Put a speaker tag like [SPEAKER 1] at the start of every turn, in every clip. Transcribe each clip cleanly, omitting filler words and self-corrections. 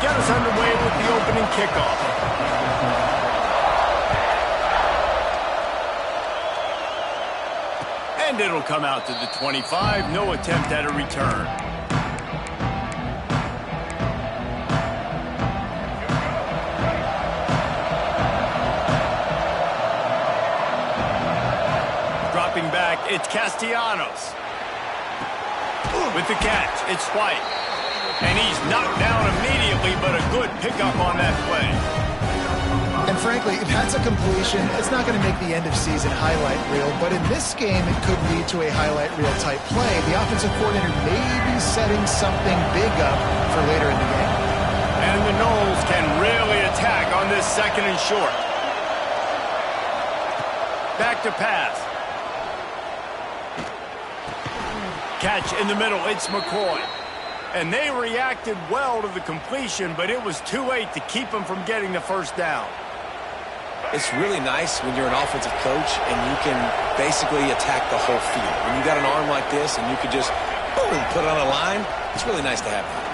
[SPEAKER 1] got us underway with the opening kickoff. And it'll come out to the 25. No attempt at a return. Dropping back, it's Castellanos. With the catch, it's White. And he's knocked down immediately, but a good pickup on that play.
[SPEAKER 2] And frankly, that's a completion. It's not going to make the end-of-season highlight reel, but in this game, it could lead to a highlight reel-type play. The offensive coordinator may be setting something big up for later in the game.
[SPEAKER 1] And the Noles can really attack on this second and short. Back to pass. Catch in the middle, it's McCoy. And they reacted well to the completion, but it was too late to keep them from getting the first down.
[SPEAKER 3] It's really nice when you're an offensive coach and you can basically attack the whole field. When you got an arm like this and you could just, boom, put it on a line, it's really nice to have that.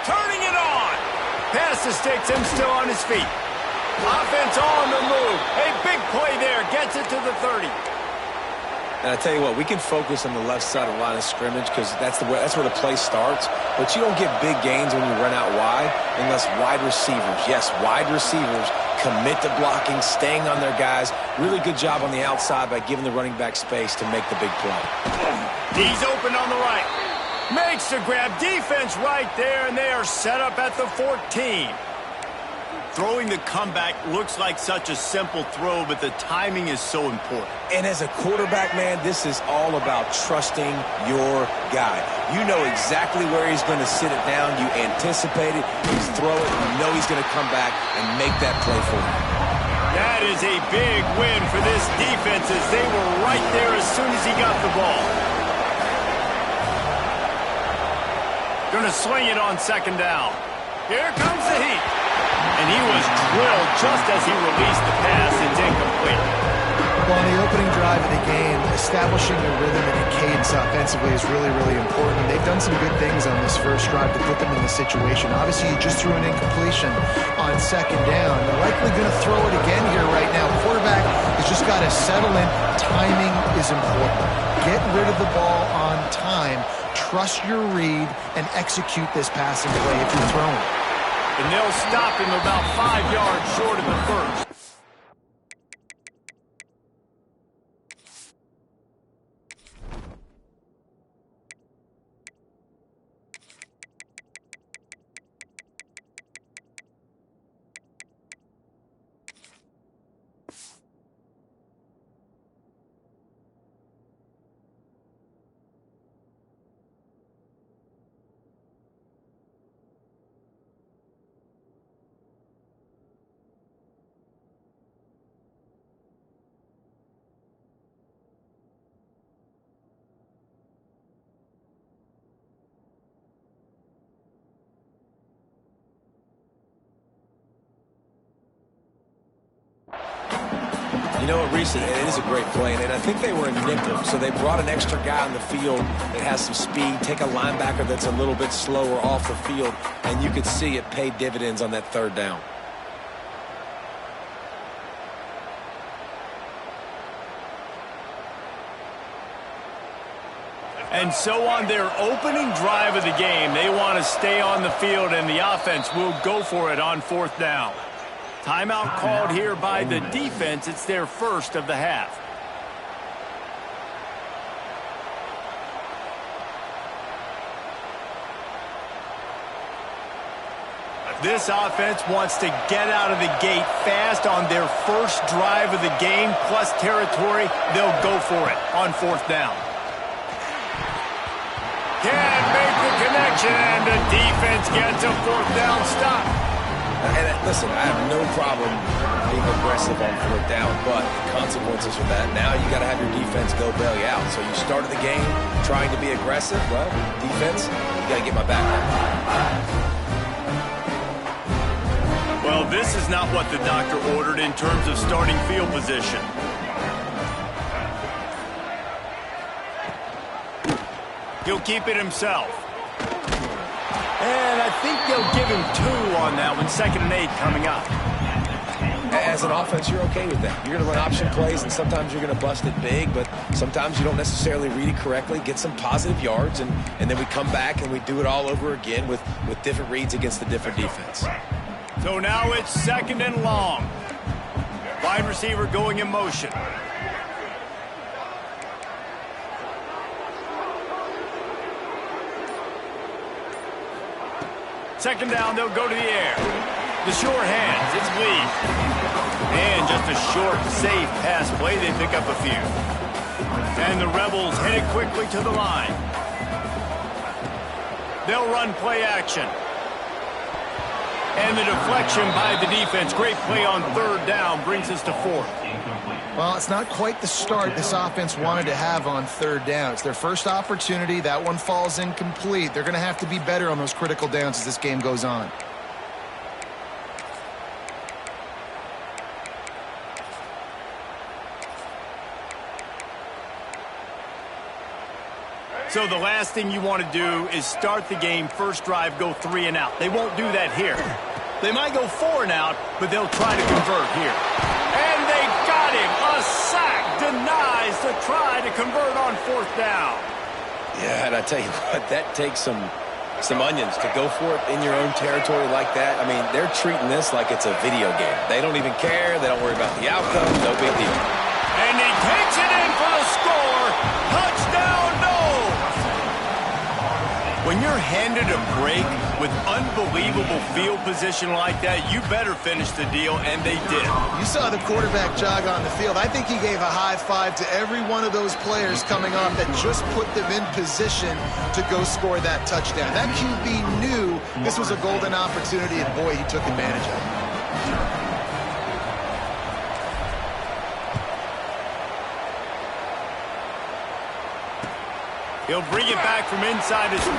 [SPEAKER 1] Turning it on. Pass the sticks, him still on his feet. Offense on the move. A big play there, gets it to the 30.
[SPEAKER 3] And I tell you what, we can focus on the left side of the line of scrimmage because that's where the play starts. But you don't get big gains when you run out wide unless wide receivers, yes, wide receivers, commit to blocking, staying on their guys. Really good job on the outside by giving the running back space to make the big play.
[SPEAKER 1] He's open on the right. Makes the grab. Defense right there, and they are set up at the 14. Throwing the comeback looks like such a simple throw, but the timing is so important.
[SPEAKER 3] And as a quarterback, man, this is all about trusting your guy. You know exactly where he's going to sit it down. You anticipate it. You throw it. You know he's going to come back and make that play for you.
[SPEAKER 1] That is a big win for this defense as they were right there as soon as he got the ball. Going to swing it on second down. Here comes the heat. And he was drilled just as he released the pass. It's incomplete.
[SPEAKER 2] Well, on the opening drive of the game, establishing a rhythm and a cadence offensively is really, really important. They've done some good things on this first drive to put them in the situation. Obviously, you just threw an incompletion on second down. They're likely going to throw it again here right now. The quarterback has just got to settle in. Timing is important. Get rid of the ball on time. Trust your read and execute this passing play if you're throwing.
[SPEAKER 1] And they'll stop him about 5 yards short of the first.
[SPEAKER 3] You know what, Reese, it is a great play, and I think they were in nickel, so they brought an extra guy on the field that has some speed, take a linebacker that's a little bit slower off the field, and you could see it pay dividends on that third down.
[SPEAKER 1] And so on their opening drive of the game, they want to stay on the field, and the offense will go for it on fourth down. Timeout called here by the defense. It's their first of the half. This offense wants to get out of the gate fast on their first drive of the game, plus territory. They'll go for it on fourth down. Can't make the connection, and the defense gets a fourth down stop.
[SPEAKER 3] And listen, I have no problem being aggressive on fourth down, but the consequences of that, now you got to have your defense go bail you out. So you started the game trying to be aggressive. Well, defense, you got to get my back.
[SPEAKER 1] Well, this is not what the doctor ordered in terms of starting field position. He'll keep it himself. And I think they'll give him 2 on that one. 2nd and 8 coming up.
[SPEAKER 3] As an offense, you're okay with that. You're going to run option plays, and sometimes you're going to bust it big, but sometimes you don't necessarily read it correctly, get some positive yards, and then we come back and we do it all over again with different reads against the different defense.
[SPEAKER 1] So now it's 2nd and long. Wide receiver going in motion. Second down, they'll go to the air. The sure hands, it's Lee. And just a short, safe pass play, they pick up a few. And the Rebels headed quickly to the line. They'll run play action. And the deflection by the defense. Great play on 3rd down brings us to 4th.
[SPEAKER 2] Well, it's not quite the start this offense wanted to have on 3rd down. It's their first opportunity. That one falls incomplete. They're going to have to be better on those critical downs as this game goes on.
[SPEAKER 1] So the last thing you want to do is start the game, first drive, go 3 and out. They won't do that here. They might go 4 and out, but they'll try to convert here. And they got him. A sack denies the try to convert on 4th down.
[SPEAKER 3] Yeah, and I tell you what, that takes some onions to go for it in your own territory like that. I mean, they're treating this like it's a video game. They don't even care. They don't worry about the outcome. No big deal.
[SPEAKER 1] And he takes it in for the score. Touchdown, no! When you're handed a break with unbelievable field position like that, you better finish the deal, and they did.
[SPEAKER 2] You saw the quarterback jog on the field. I think he gave a high five to every one of those players coming off that just put them in position to go score that touchdown. That QB knew this was a golden opportunity, and boy, he took advantage of it.
[SPEAKER 1] He'll bring it back from inside his 5.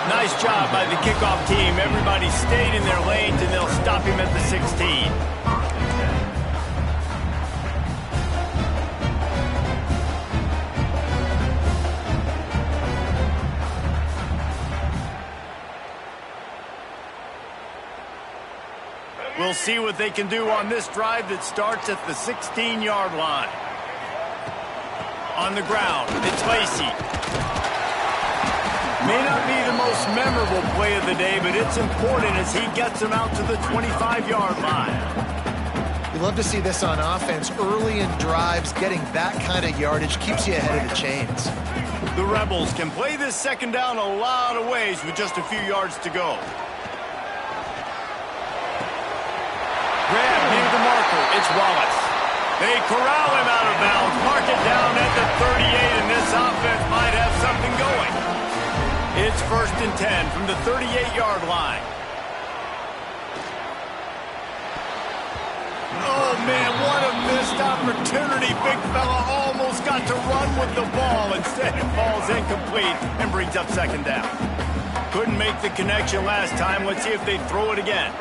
[SPEAKER 1] Nice job by the kickoff team. Everybody stayed in their lanes, and they'll stop him at the 16. We'll see what they can do on this drive that starts at the 16-yard line. On the ground, it's Lacey. May not be the most memorable play of the day, but it's important as he gets them out to the 25-yard line.
[SPEAKER 2] You love to see this on offense. Early in drives, getting that kind of yardage keeps you ahead of the chains.
[SPEAKER 1] The Rebels can play this 2nd down a lot of ways with just a few yards to go. Grab near the marker. It's Wallace. They corral him out of bounds, mark it down at the 38, and this offense might have something going. It's 1st and 10 from the 38-yard line. Oh, man, what a missed opportunity. Big fella almost got to run with the ball. Instead, it falls incomplete and brings up 2nd down. Couldn't make the connection last time. Let's see if they throw it again.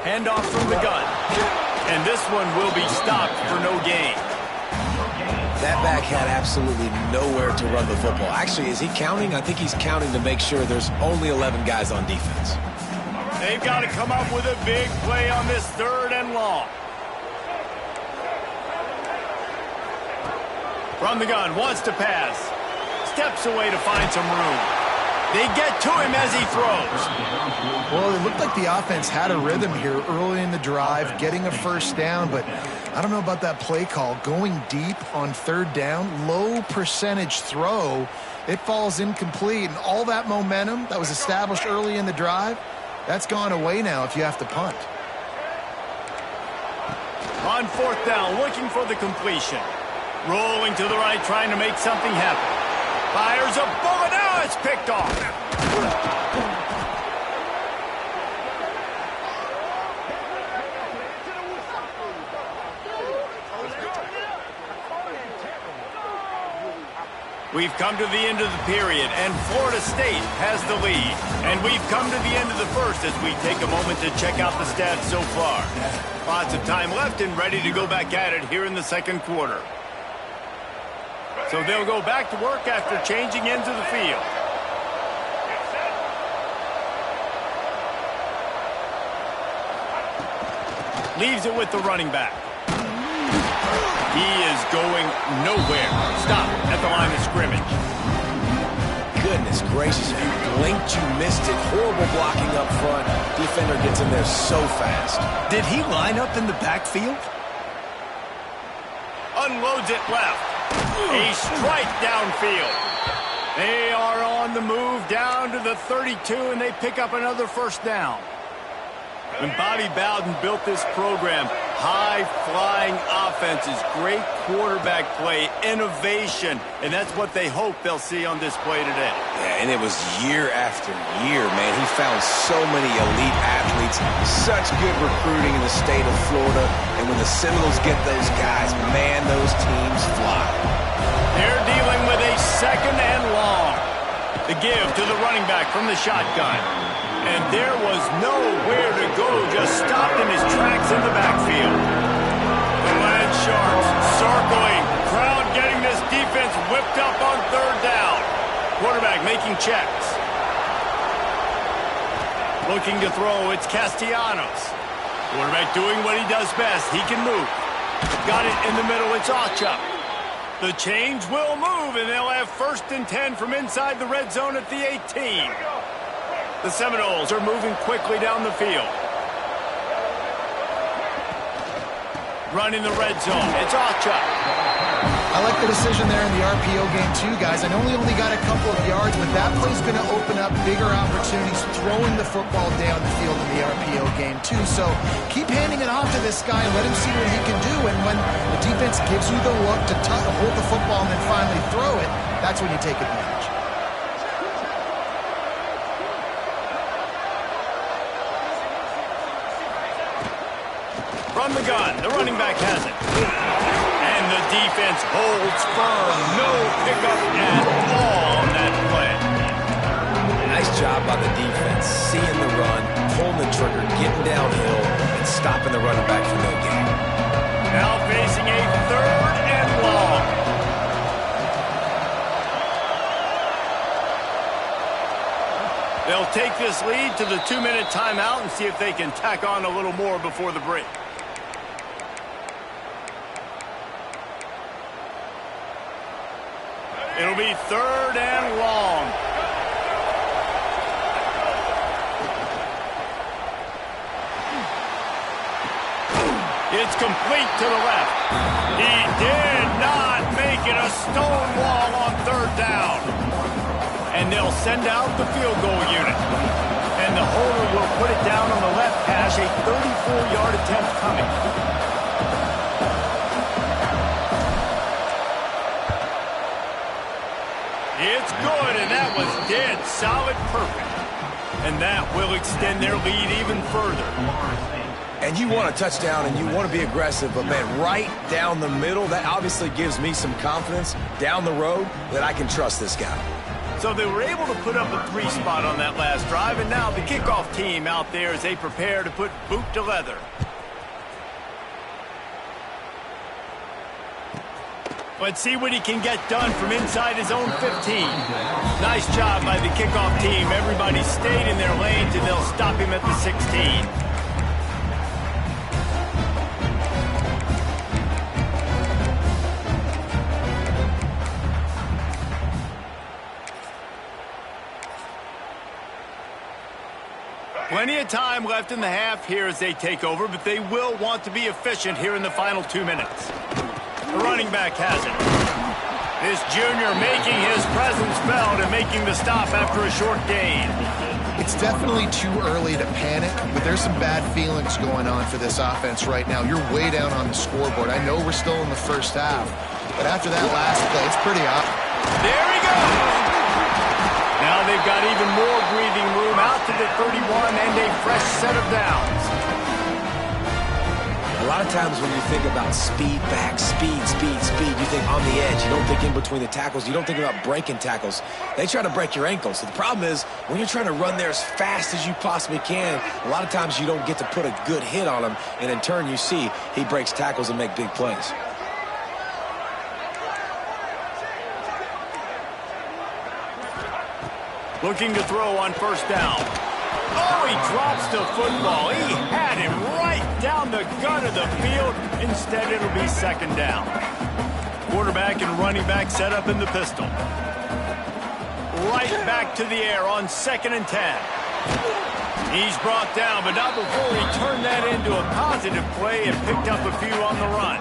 [SPEAKER 1] Handoff from the gun. And this one will be stopped for no gain.
[SPEAKER 3] That back had absolutely nowhere to run the football. Actually, is he counting? I think he's counting to make sure there's only 11 guys on defense.
[SPEAKER 1] They've got to come up with a big play on this 3rd and long. From the gun, wants to pass. Steps away to find some room. They get to him as he throws.
[SPEAKER 2] Well, it looked like the offense had a rhythm here early in the drive, getting a 1st down, but I don't know about that play call. Going deep on 3rd down, low percentage throw, it falls incomplete, and all that momentum that was established early in the drive, that's gone away now if you have to punt.
[SPEAKER 1] On 4th down, looking for the completion. Rolling to the right, trying to make something happen. Fires a bullet. Now it's picked off. We've come to the end of the period, and Florida State has the lead. And we've come to the end of the first as we take a moment to check out the stats so far. Lots of time left and ready to go back at it here in the 2nd quarter. So they'll go back to work after changing into the field. Leaves it with the running back. He is going nowhere. Stop at the line of scrimmage.
[SPEAKER 3] Goodness gracious, if you blinked, you missed it. Horrible blocking up front. Defender gets in there so fast.
[SPEAKER 1] Did he line up in the backfield? Unloads it left. A strike downfield. They are on the move down to the 32, and they pick up another first down. When Bobby Bowden built this program, high-flying offenses, great quarterback play, innovation, and that's what they hope they'll see on display today.
[SPEAKER 3] Yeah, and it was year after year, man. He found so many elite athletes, such good recruiting in the state of Florida, and when the Seminoles get those guys, man, those teams fly.
[SPEAKER 1] They're dealing with a second and long. The give to the running back from the shotgun. And there was nowhere to go, just stopped in his tracks in the backfield. The Land Sharks circling. Crowd getting this defense whipped up on third down. Quarterback making checks. Looking to throw, it's Castellanos. Quarterback doing what he does best. He can move. Got it in the middle, it's Ocha. The chains will move, and they'll have 1st and 10 from inside the red zone at the 18. The Seminoles are moving quickly down the field. Running the red zone. It's Ocha.
[SPEAKER 2] I like the decision there in the RPO game too, guys. I know he only got a couple of yards, but that play's going to open up bigger opportunities throwing the football down the field in the RPO game too. So keep handing it off to this guy and let him see what he can do. And when the defense gives you the look to hold the football and then finally throw it, that's when you take advantage.
[SPEAKER 1] From the gun, the running back has it. And the defense holds firm. No pickup at all on that play.
[SPEAKER 3] Nice job by the defense, seeing the run, pulling the trigger, getting downhill, and stopping the running back for no gain.
[SPEAKER 1] Now facing a 3rd and long. They'll take this lead to the 2-minute timeout and see if they can tack on a little more before the break. It'll be 3rd and long. It's complete to the left. He did not make it a stone wall on 3rd down. And they'll send out the field goal unit. And the holder will put it down on the left hash, a 34-yard attempt coming. It's good, and that was dead solid perfect. And that will extend their lead even further.
[SPEAKER 3] And you want a touchdown, and you want to be aggressive, but, man, right down the middle, that obviously gives me some confidence down the road that I can trust this guy.
[SPEAKER 1] So they were able to put up a 3 spot on that last drive, and now the kickoff team out there as they prepare to put boot to leather. Let's see what he can get done from inside his own 15. Nice job by the kickoff team. Everybody stayed in their lanes, and they'll stop him at the 16. Plenty of time left in the half here as they take over, but they will want to be efficient here in the final 2 minutes. The running back has it. This junior making his presence felt and making the stop after a short gain.
[SPEAKER 2] It's definitely too early to panic, but there's some bad feelings going on for this offense right now. You're way down on the scoreboard. I know we're still in the first half, but after that last play, it's pretty obvious.
[SPEAKER 1] There he goes! Now they've got even more breathing room out to the 31 and a fresh set of downs.
[SPEAKER 3] A lot of times when you think about speed back, speed, you think on the edge. You don't think in between the tackles. You don't think about breaking tackles. They try to break your ankles. So the problem is when you're trying to run there as fast as you possibly can, a lot of times you don't get to put a good hit on him, and in turn you see he breaks tackles and make big plays.
[SPEAKER 1] Looking to throw on 1st down. Oh, he drops the football. He had him right down the gut of the field. Instead, it'll be second down. Quarterback and running back set up in the pistol. Right back to the air on 2nd and 10. He's brought down, but not before he turned that into a positive play and picked up a few on the run.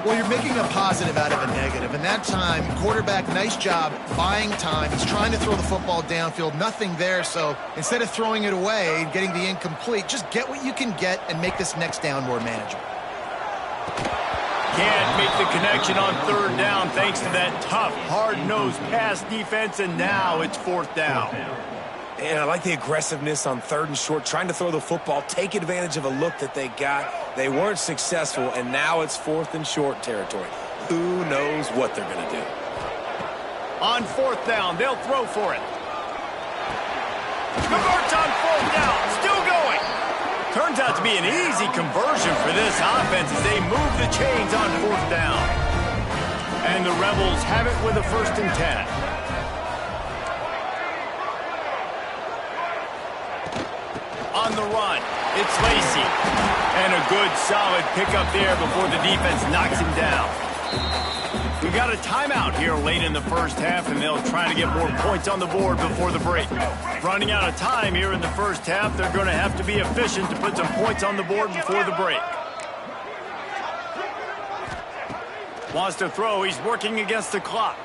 [SPEAKER 2] Well, you're making a positive out of a negative. And that time, quarterback, nice job buying time. He's trying to throw the football downfield. Nothing there, so instead of throwing it away and getting the incomplete, just get what you can get and make this next down more manageable.
[SPEAKER 1] Can't make the connection on 3rd down thanks to that tough, hard-nosed pass defense, and now it's 4th down.
[SPEAKER 3] And I like the aggressiveness on 3rd and short, trying to throw the football, take advantage of a look that they got. They weren't successful, and now it's 4th and short territory. Who knows what they're going to do?
[SPEAKER 1] On 4th down, they'll throw for it. Converts on 4th down, still going. Turns out to be an easy conversion for this offense as they move the chains on 4th down. And the Rebels have it with a 1st and 10. On the run, it's Lacey. And a good, solid pickup there before the defense knocks him down. We've got a timeout here late in the first half, and they'll try to get more points on the board before the break. Running out of time here in the first half, they're going to have to be efficient to put some points on the board before the break. Wants to throw. He's working against the clock.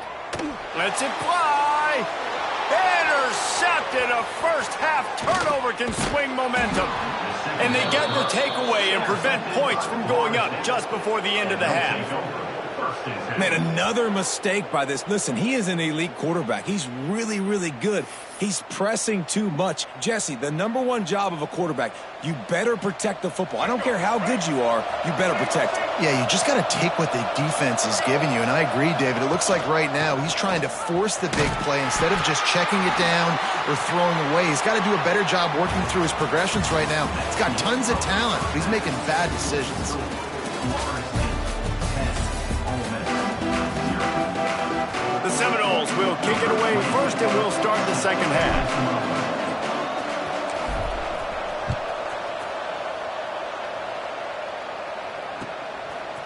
[SPEAKER 1] Lets it fly. Intercepted. A first-half turnover can swing momentum. And they get the takeaway and prevent points from going up just before the end of the half.
[SPEAKER 3] Man, another mistake by this. Listen, he is an elite quarterback. He's really, really good. He's pressing too much. Jesse, the #1 job of a quarterback, you better protect the football. I don't care how good you are, you better protect it.
[SPEAKER 2] Yeah, you just got to take what the defense is giving you. And I agree, David. It looks like right now he's trying to force the big play instead of just checking it down or throwing away. He's got to do a better job working through his progressions right now. He's got tons of talent, but he's making bad decisions.
[SPEAKER 1] The Seminoles will kick it away first, and we'll start the second half.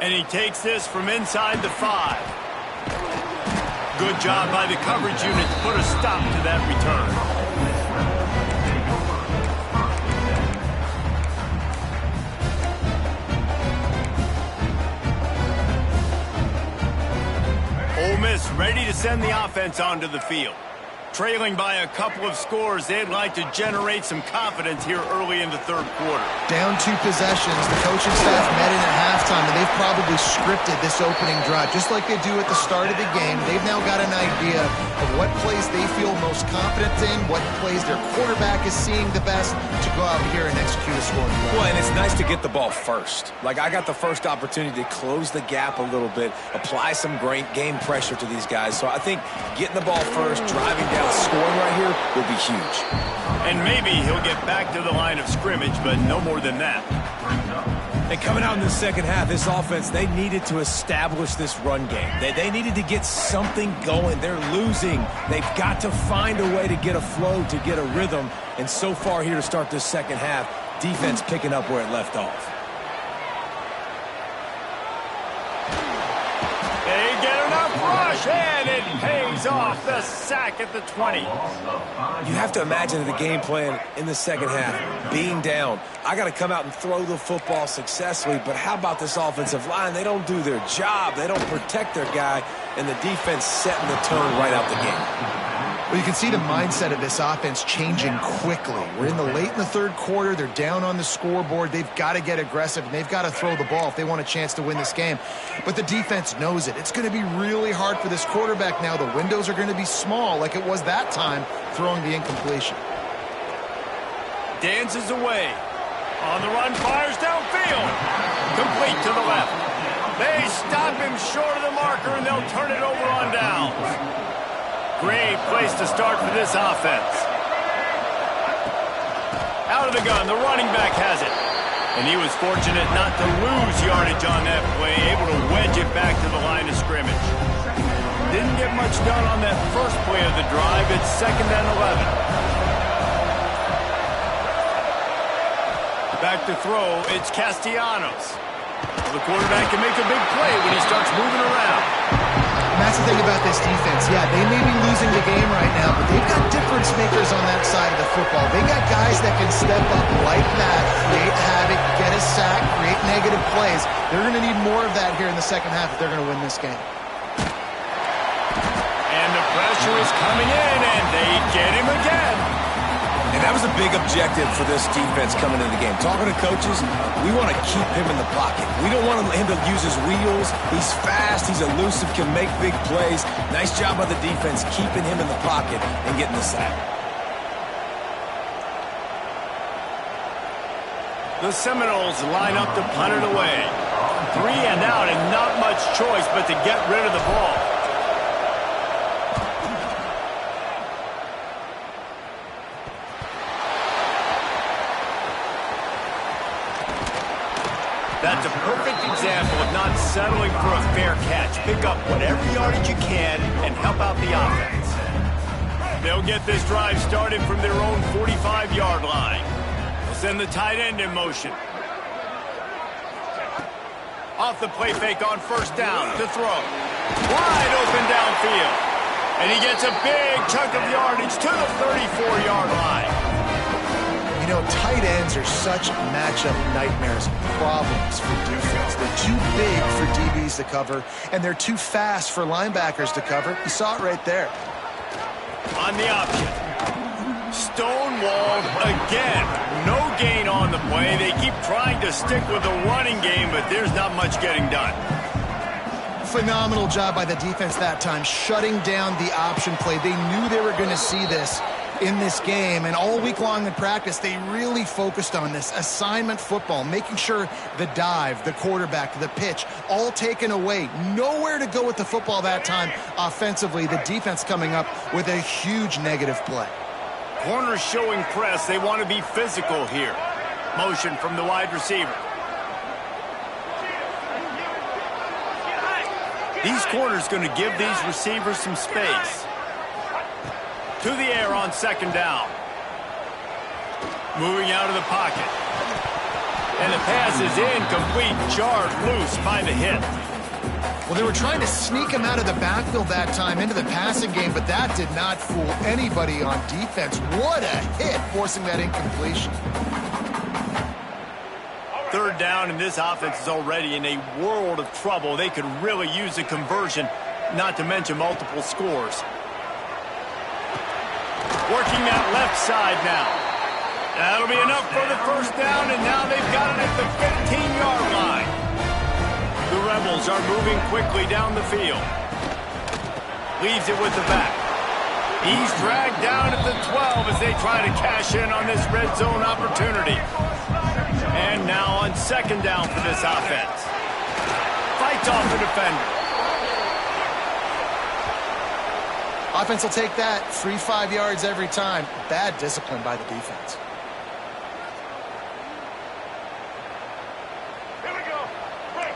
[SPEAKER 1] And he takes this from inside the 5. Good job by the coverage unit to put a stop to that return. Ole Miss ready to send the offense onto the field. Trailing by a couple of scores, they'd like to generate some confidence here early in the 3rd quarter.
[SPEAKER 2] Down 2 possessions, the coaching staff met in at halftime, and they've probably scripted this opening drive. Just like they do at the start of the game, they've now got an idea of what plays they feel most confident in, what plays their quarterback is seeing the best to go out here and execute a scoring play.
[SPEAKER 3] Well, and it's nice to get the ball first. Like, I got the first opportunity to close the gap a little bit, apply some great game pressure to these guys. So I think getting the ball first, driving down, scoring right here will be huge.
[SPEAKER 1] And maybe he'll get back to the line of scrimmage, but no more than that.
[SPEAKER 3] And coming out in the second half, this offense, they needed to establish this run game. They needed to get something going. They're losing. They've got to find a way to get a flow, to get a rhythm. And so far here to start this second half, defense picking up where it left off.
[SPEAKER 1] They get enough rush, and it pays off. The sack at the 20.
[SPEAKER 3] You have to imagine the game plan in the second half, being down. I got to come out and throw the football successfully, but how about this offensive line? They don't do their job. They don't protect their guy, and the defense setting the tone right out the game.
[SPEAKER 2] Well, you can see the mindset of this offense changing quickly. We're in the 3rd quarter. They're down on the scoreboard. They've got to get aggressive, and they've got to throw the ball if they want a chance to win this game. But the defense knows it. It's going to be really hard for this quarterback now. The windows are going to be small like it was that time throwing the incompletion.
[SPEAKER 1] Dances away. On the run, fires downfield. Complete to the left. They stop him short of the marker, and they'll turn it over on downs. Great place to start for this offense. Out of the gun, the running back has it. And he was fortunate not to lose yardage on that play, able to wedge it back to the line of scrimmage. Didn't get much done on that first play of the drive. It's 2nd and 11. back to throw. It's Castellanos. The quarterback can make a big play when he starts moving around.
[SPEAKER 2] And that's the thing about this defense. Yeah, they may be losing the game right now, but they've got difference makers on that side of the football. They got guys that can step up like that, create havoc, get a sack, create negative plays. They're going to need more of that here in the second half if they're going to win this game.
[SPEAKER 1] And the pressure is coming in, and they get him again.
[SPEAKER 3] And that was a big objective for this defense coming into the game. Talking to coaches, we want to keep him in the pocket. We don't want him to use his wheels. He's fast, he's elusive, can make big plays. Nice job by the defense keeping him in the pocket and getting the sack.
[SPEAKER 1] The Seminoles line up to punt it away. 3 and out, and not much choice but to get rid of the ball. That's a perfect example of not settling for a fair catch. Pick up whatever yardage you can and help out the offense. They'll get this drive started from their own 45-yard line. They'll send the tight end in motion. Off the play fake on first down to throw. Wide open downfield. And he gets a big chunk of yardage to the 34-yard line.
[SPEAKER 2] You know, tight ends are such matchup nightmares, problems for defense. They're too big for DBs to cover, and they're too fast for linebackers to cover. You saw it right there.
[SPEAKER 1] On the option. Stonewalled again. No gain on the play. They keep trying to stick with the running game, but there's not much getting done.
[SPEAKER 2] Phenomenal job by the defense that time, shutting down the option play. They knew they were going to see this in this game, and all week long in practice, they really focused on this assignment football, making sure the dive, the quarterback, the pitch, all taken away. Nowhere to go with the football that time offensively. The defense coming up with a huge negative play.
[SPEAKER 1] Corners showing press. They want to be physical here. Motion from the wide receiver. These corners going to give these receivers some space. To the air on second down. Moving out of the pocket. And the pass is incomplete. Jarred loose by the hit.
[SPEAKER 2] Well, they were trying to sneak him out of the backfield that time into the passing game, but that did not fool anybody on defense. What a hit, forcing that incompletion.
[SPEAKER 1] Third down, and this offense is already in a world of trouble. They could really use a conversion, not to mention multiple scores. Working that left side now. That'll be enough for the first down, and now they've got it at the 15-yard line. The Rebels are moving quickly down the field. Leaves it with the back. He's dragged down at the 12 as they try to cash in on this red zone opportunity. And now on second down for this offense. Fights off the defender.
[SPEAKER 2] Offense will take that. Free 5 yards every time. Bad discipline by the defense.
[SPEAKER 1] Here we go. Break.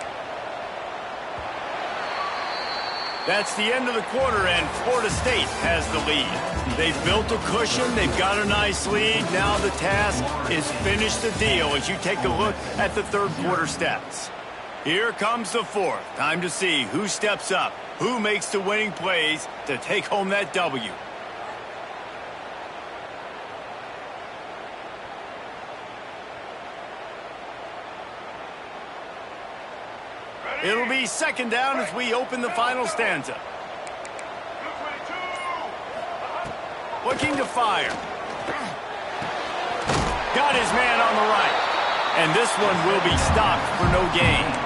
[SPEAKER 1] That's the end of the quarter, and Florida State has the lead. They've built a cushion. They've got a nice lead. Now the task is finish the deal as you take a look at the third quarter stats. Here comes the fourth. Time to see who steps up. Who makes the winning plays to take home that W? It'll be second down as we open the final stanza. Looking to fire. Got his man on the right. And this one will be stopped for no gain.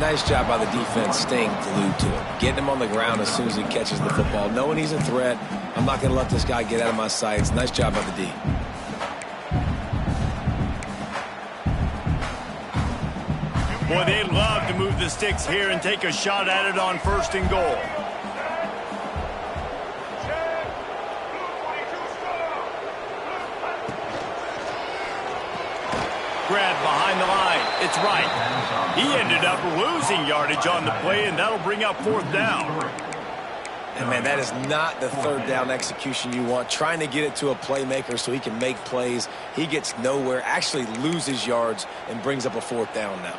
[SPEAKER 3] Nice job by the defense staying glued to him. Getting him on the ground as soon as he catches the football. Knowing he's a threat, I'm not going to let this guy get out of my sights. Nice job by the D.
[SPEAKER 1] Boy, they'd love to move the sticks here and take a shot at it on first and goal. Grab behind the line. It's right. He ended up losing yardage on the play, and that'll bring up fourth down.
[SPEAKER 3] And man, that is not the third down execution you want. Trying to get it to a playmaker so he can make plays. He gets nowhere, actually loses yards, and brings up a fourth down now.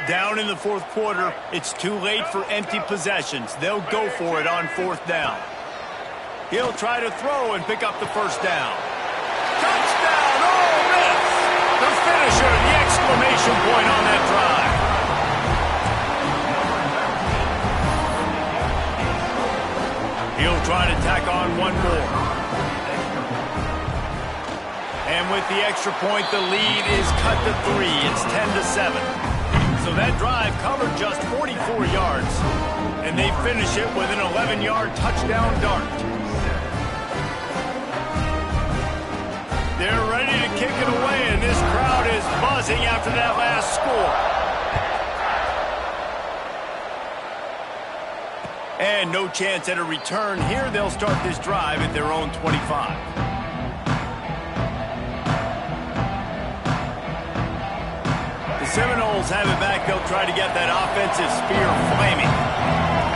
[SPEAKER 1] Down in the fourth quarter, it's too late for empty possessions. They'll go for it on fourth down. He'll try to throw and pick up the first down. Touchdown, Ole Miss! The finisher, the exclamation point on that drive. He'll try to tack on one more. And with the extra point, the lead is cut to 3. It's 10-7. So that drive covered just 44 yards. And they finish it with an 11-yard touchdown dart. They're ready to kick it away, and this crowd is buzzing after that last score. And no chance at a return here. They'll start this drive at their own 25. The Seminoles have it back. They'll try to get that offensive spear flaming.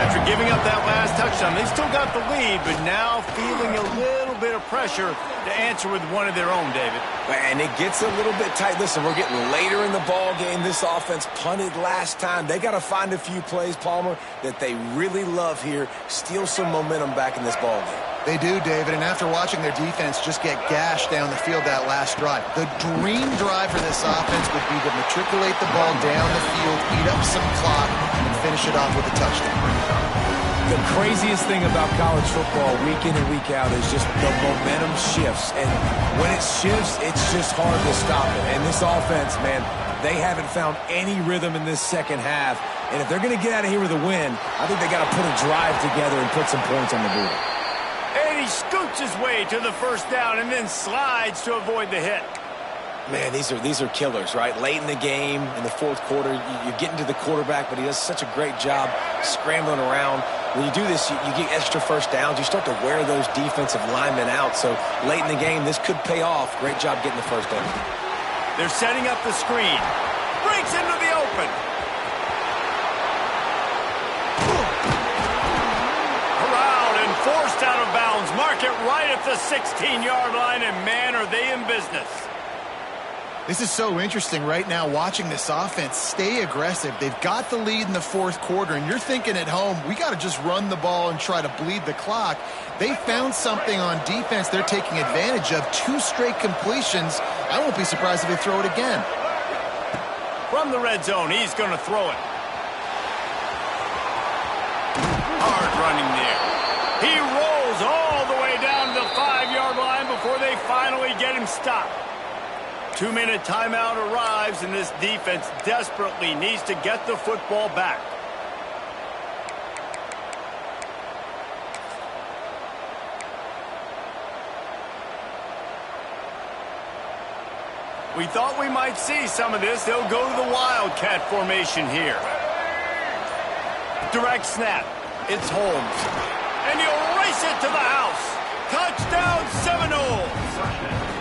[SPEAKER 1] After giving up that last touchdown, they still got the lead, but now feeling a little bit of pressure to answer with one of their own, David.
[SPEAKER 3] And it gets a little bit tight. Listen, we're getting later in the ball game. This offense punted last time. They got to find a few plays, Palmer, that they really love here. Steal some momentum back in this ball game.
[SPEAKER 2] They do, David, and after watching their defense just get gashed down the field that last drive, the dream drive for this offense would be to matriculate the ball down the field, eat up some clock, and finish it off with a touchdown.
[SPEAKER 3] The craziest thing about college football week in and week out is just the momentum shifts. And when it shifts, it's just hard to stop it. And this offense, man, they haven't found any rhythm in this second half. And if they're going to get out of here with a win, I think they got to put a drive together and put some points on the board.
[SPEAKER 1] And he scoots his way to the first down and then slides to avoid the hit.
[SPEAKER 3] Man, these are killers, right? Late in the game, in the fourth quarter, you're getting to the quarterback, but he does such a great job scrambling around. When you do this, you get extra first downs. You start to wear those defensive linemen out. So late in the game, this could pay off. Great job getting the first down.
[SPEAKER 1] They're setting up the screen. Breaks into the open. Corralled and forced out of bounds. Mark it right at the 16-yard line, and man, are they in business.
[SPEAKER 2] This is so interesting right now watching this offense stay aggressive. They've got the lead in the fourth quarter, and you're thinking at home, we got to just run the ball and try to bleed the clock. They found something on defense they're taking advantage of. 2 straight completions. I won't be surprised if they throw it again.
[SPEAKER 1] From the red zone, he's going to throw it. Hard running there. He rolls all the way down to the 5-yard line before they finally get him stopped. 2-minute timeout arrives, and this defense desperately needs to get the football back. We thought we might see some of this. They'll go to the Wildcat formation here. Direct snap. It's Holmes. And he'll race it to the house. Touchdown, Seminoles.